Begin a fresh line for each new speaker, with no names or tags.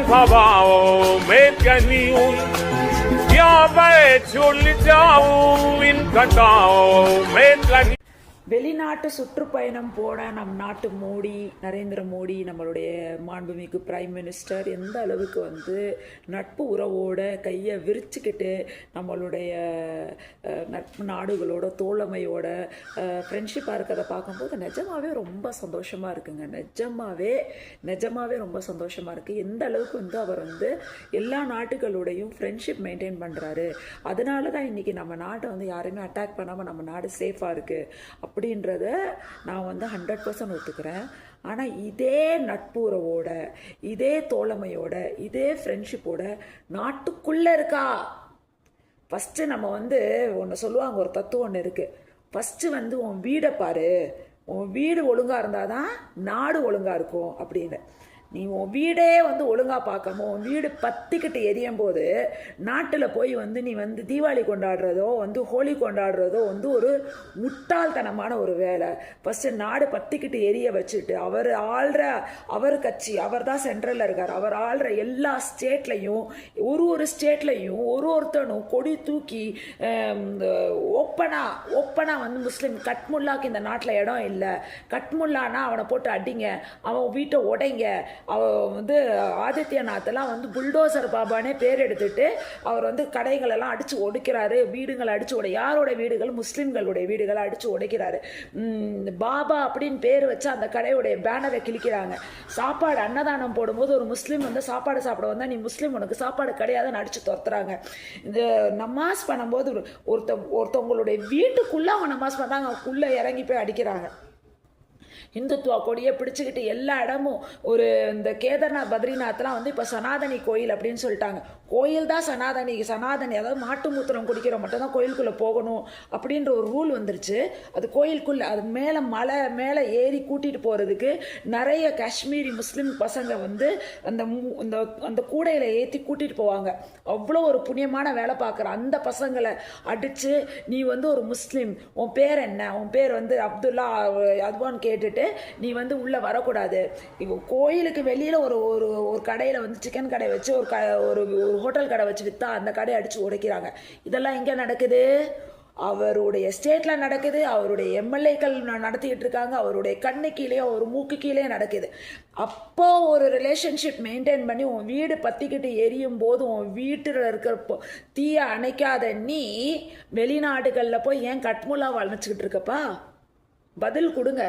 Pavao, Mekaniun, Yabai, Chulitao, Inkatao, Mekani.
வெளிநாட்டு சுற்றுப்பயணம் போன நம் நாட்டு மோடி, நரேந்திர மோடி, நம்மளுடைய மாண்புமிகு பிரைம் மினிஸ்டர் எந்த அளவுக்கு வந்து நட்பு உறவோட கையை விரிச்சுக்கிட்டு நம்மளுடைய நட்பு நாடுகளோட தோழமையோட ஃப்ரெண்ட்ஷிப்பாக இருக்கிறத பார்க்கும்போது நிஜமாவே ரொம்ப சந்தோஷமாக இருக்குங்க. நிஜமாவே ரொம்ப சந்தோஷமாக இருக்குது. எந்த அளவுக்கு வந்து அவர் வந்து எல்லா நாட்டுகளோடையும் ஃப்ரெண்ட்ஷிப் மெயின்டைன் பண்ணுறாரு. அதனால தான் இன்றைக்கி நம்ம நாட்டை வந்து யாரையுமே அட்டாக் பண்ணாமல் நம்ம நாடு சேஃபாக இருக்குது அப்படின்றத நான் வந்து 100% ஒத்துக்கிறேன். ஆனால் இதே நட்புறவோட, இதே தோழமையோட, இதே ஃப்ரெண்ட்ஷிப்போட நாட்டுக்குள்ளே இருக்கா? ஃபஸ்ட்டு நம்ம வந்து ஒன்று சொல்லுவாங்க, ஒரு தத்துவம் ஒன்று இருக்குது. ஃபஸ்ட்டு வந்து உன் வீடை பாரு, உன் வீடு ஒழுங்காக இருந்தால் தான் நாடு ஒழுங்காக இருக்கும் அப்படின்னு. நீ உன் வீடே வந்து ஒழுங்காக பார்க்காம உன் வீடு பற்றிக்கிட்டு எரியும் போது நாட்டில் போய் வந்து நீ வந்து தீபாவளி கொண்டாடுறதோ வந்து ஹோலி கொண்டாடுறதோ வந்து ஒரு முட்டாள்தனமான ஒரு வேலை. ஃபஸ்ட்டு நாடு பற்றிக்கிட்டு எரிய வச்சுட்டு அவர் கட்சி, அவர் தான் சென்ட்ரலில் இருக்கார், அவர் ஆள்ற எல்லா ஸ்டேட்லையும் ஒரு ஸ்டேட்லையும் ஒருத்தனும் கொடி தூக்கி ஓப்பனாக வந்து முஸ்லீம் கட்முல்லாக்கு இந்த நாட்டில் இடம் இல்லை, கட்முல்லானா அவனை போட்டு அடிங்க, அவன் வீட்டை உடைங்க, அவர் வந்து ஆதித்யநாத்தெல்லாம் வந்து புல்டோசர் பாபானே பேர் எடுத்துட்டு அவர் வந்து கடைகளெல்லாம் அடித்து ஒடுக்கிறாரு, வீடுகளை அடித்து யாரோட வீடுகள்? முஸ்லீம்களுடைய வீடுகளை அடித்து உடைக்கிறாரு. பாபா அப்படின்னு பேர் வச்சு அந்த கடையுடைய பேனரை கிழிக்கிறாங்க. சாப்பாடு அன்னதானம் போடும்போது ஒரு முஸ்லீம் வந்து சாப்பாடு சாப்பிட வந்தால் நீ முஸ்லீம், உனக்கு சாப்பாடு கிடையாதுன்னு அடித்து துரத்துறாங்க. இந்த நமாஸ் பண்ணும்போது ஒருத்தவங்களுடைய வீட்டுக்குள்ளே அவங்க நமாஸ் பண்ணுறாங்க, அவங்களுக்குள்ளே இறங்கி போய் அடிக்கிறாங்க. இந்துத்துவா கொடியை பிடிச்சிக்கிட்டு எல்லா இடமும் ஒரு இந்த கேதார்நாத் பத்ரிநாத்லாம் வந்து இப்போ சனாதனி கோயில் அப்படின்னு சொல்லிட்டாங்க. கோயில் தான் சனாதனி, அதாவது மாட்டு மூத்திரம் குடிக்கிற மட்டும் தான் கோயிலுக்குள்ளே போகணும் அப்படின்ற ஒரு ரூல் வந்துருச்சு. அது கோயிலுக்குள்ளே, அது மலை மேலே ஏறி கூட்டிகிட்டு போகிறதுக்கு நிறைய காஷ்மீரி முஸ்லீம் பசங்க வந்து அந்த கூடையில் ஏற்றி கூட்டிகிட்டு போவாங்க. அவ்வளோ ஒரு புண்ணியமான வேலை பார்க்குற அந்த பசங்களை அடித்து நீ வந்து ஒரு முஸ்லீம், உன் பேர் என்ன, உன் பேர் வந்து அப்துல்லா அதுவான்னு கேட்டுட்டு நீ வந்து உள்ளே வரக்கூடாது. இப்போ கோயிலுக்கு வெளியில் ஒரு கடையில் வந்து சிக்கன் கடை வச்சு ஒரு ஹோட்டல் கடை வச்சு விற்றா அந்த கடையை அடித்து உடைக்கிறாங்க. இதெல்லாம் எங்கே நடக்குது? அவருடைய ஸ்டேட்டில் நடக்குது, அவருடைய எம்எல்ஏக்கள் நடத்திக்கிட்டு இருக்காங்க, அவருடைய கண்ணு கீழே ஒரு மூக்கு கீழே நடக்குது. அப்போ ஒரு ரிலேஷன்ஷிப் மெயின்டைன் பண்ணி உன் வீடு பற்றிக்கிட்டு எரியும் போது உன் வீட்டில் இருக்கிறப்போ தீயை அணைக்காத நீ வெளிநாடுகளில் போய் ஏன் கட்முல்லா வளைச்சிக்கிட்டு இருக்கப்பா? பதில் கொடுங்க.